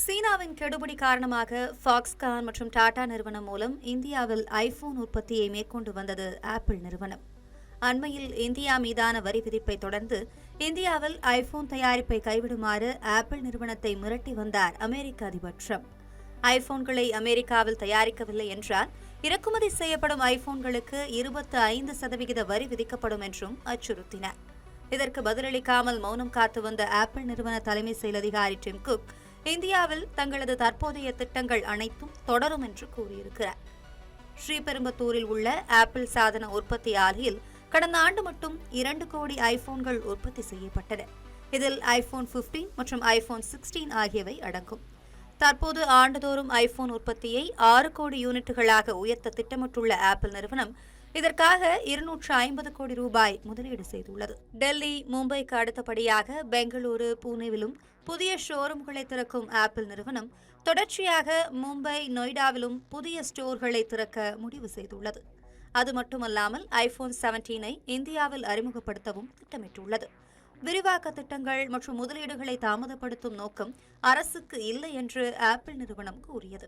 சீனாவின் கெடுபிடி காரணமாக ஃபாக்ஸ்கான் மற்றும் டாடா நிறுவனம் மூலம் இந்தியாவில் ஐபோன் உற்பத்தியை மேற்கொண்டு வந்தது ஆப்பிள் நிறுவனம். அண்மையில் இந்தியா மீதான வரி விதிப்பை தொடர்ந்து இந்தியாவில் ஐபோன் தயாரிப்பை கைவிடுமாறு ஆப்பிள் நிறுவனத்தை மிரட்டி வந்தார் அமெரிக்க அதிபர் ட்ரம்ப். ஐபோன்களை அமெரிக்காவில் தயாரிக்கவில்லை என்றால் இறக்குமதி செய்யப்படும் ஐபோன்களுக்கு 25% வரி விதிக்கப்படும் என்றும் அச்சுறுத்தினார். இதற்கு பதிலளிக்காமல் மௌனம் காத்து வந்த ஆப்பிள் நிறுவன தலைமை செயல் அதிகாரி டிம் குக் இந்தியாவில் தங்களது தற்போதைய திட்டங்கள் அனைத்தும் தொடரும் என்று கூறியிருக்கிறார். ஸ்ரீபெரும்பத்தூரில் உள்ள ஆப்பிள் சாதன உற்பத்தி ஆலையில் கடந்த ஆண்டு மட்டும் 2 கோடி ஐபோன்கள் உற்பத்தி செய்யப்பட்டன. இதில் ஐபோன் 15 மற்றும் ஐபோன் 16 ஆகியவை அடங்கும். தற்போது ஆண்டுதோறும் ஐபோன் உற்பத்தியை 6 கோடி யூனிட்டுகளாக உயர்த்த திட்டமிட்டுள்ள ஆப்பிள் நிறுவனம் இதற்காக 250 கோடி ரூபாய் முதலீடு செய்துள்ளது. டெல்லி, மும்பைக்கு அடுத்தபடியாக பெங்களூரு, புனேவிலும் புதிய ஷோரூம்களை திறக்கும் ஆப்பிள் நிறுவனம் தொடர்ச்சியாக மும்பை, நொய்டாவிலும் புதிய ஸ்டோர்களை திறக்க முடிவு செய்துள்ளது. அது மட்டுமல்லாமல் ஐபோன் 17ஐ இந்தியாவில் அறிமுகப்படுத்தவும் திட்டமிட்டுள்ளது. விரிவாக்க திட்டங்கள் மற்றும் முதலீடுகளை தாமதப்படுத்தும் நோக்கம் அரசுக்கு இல்லை என்று ஆப்பிள் நிறுவனம் கூறியது.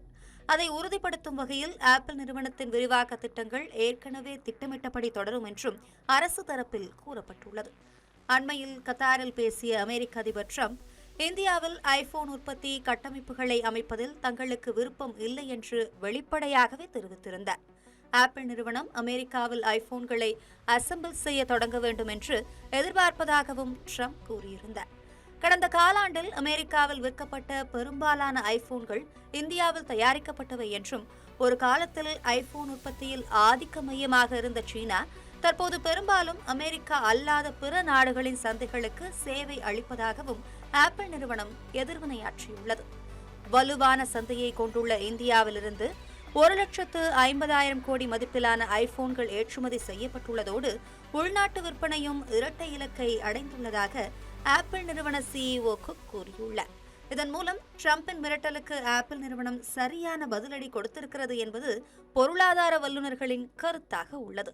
அதை உறுதிப்படுத்தும் வகையில் ஆப்பிள் நிறுவனத்தின் விரிவாக்க திட்டங்கள் ஏற்கனவே திட்டமிட்டபடி தொடரும் என்றும் அரசு தரப்பில் கூறப்பட்டுள்ளது. அண்மையில் கத்தாரில் பேசிய அமெரிக்க அதிபர் ட்ரம்ப் இந்தியாவில் ஐபோன் உற்பத்தி கட்டமைப்புகளை அமைப்பதில் தங்களுக்கு விருப்பம் இல்லை என்று வெளிப்படையாகவே தெரிவித்திருந்தார். ஆப்பிள் நிறுவனம் அமெரிக்காவில் ஐபோன்களை அசெம்பிள் செய்ய தொடங்க வேண்டும் என்று எதிர்பார்ப்பதாகவும் ட்ரம்ப் கூறியிருந்தார். கடந்த காலாண்டில் அமெரிக்காவில் விற்கப்பட்ட பெரும்பாலான ஐபோன்கள் இந்தியாவில் தயாரிக்கப்பட்டவை என்றும் ஒரு காலத்தில் ஐபோன் உற்பத்தியில் ஆதிக்க மையமாக இருந்த சீனா தற்போது பெரும்பாலும் அமெரிக்கா அல்லாத பிற நாடுகளின் சந்தைகளுக்கு சேவை அளிப்பதாகவும் ஆப்பிள் நிறுவனம் எதிர்வினையாற்றியுள்ளது. வலுவான சந்தையை கொண்டுள்ள இந்தியாவிலிருந்து 1,50,000 கோடி மதிப்பிலான ஐபோன்கள் ஏற்றுமதி செய்யப்பட்டுள்ளதோடு உள்நாட்டு விற்பனையும் இரட்டை இலக்கை அடைந்துள்ளதாக ஆப்பிள் நிறுவன CEO குக் கூறியுள்ளார். இதன் மூலம் ட்ரம்பின் மிரட்டலுக்கு ஆப்பிள் நிறுவனம் சரியான பதிலடி கொடுத்திருக்கிறது என்பது பொருளாதார வல்லுநர்களின் கருத்தாக உள்ளது.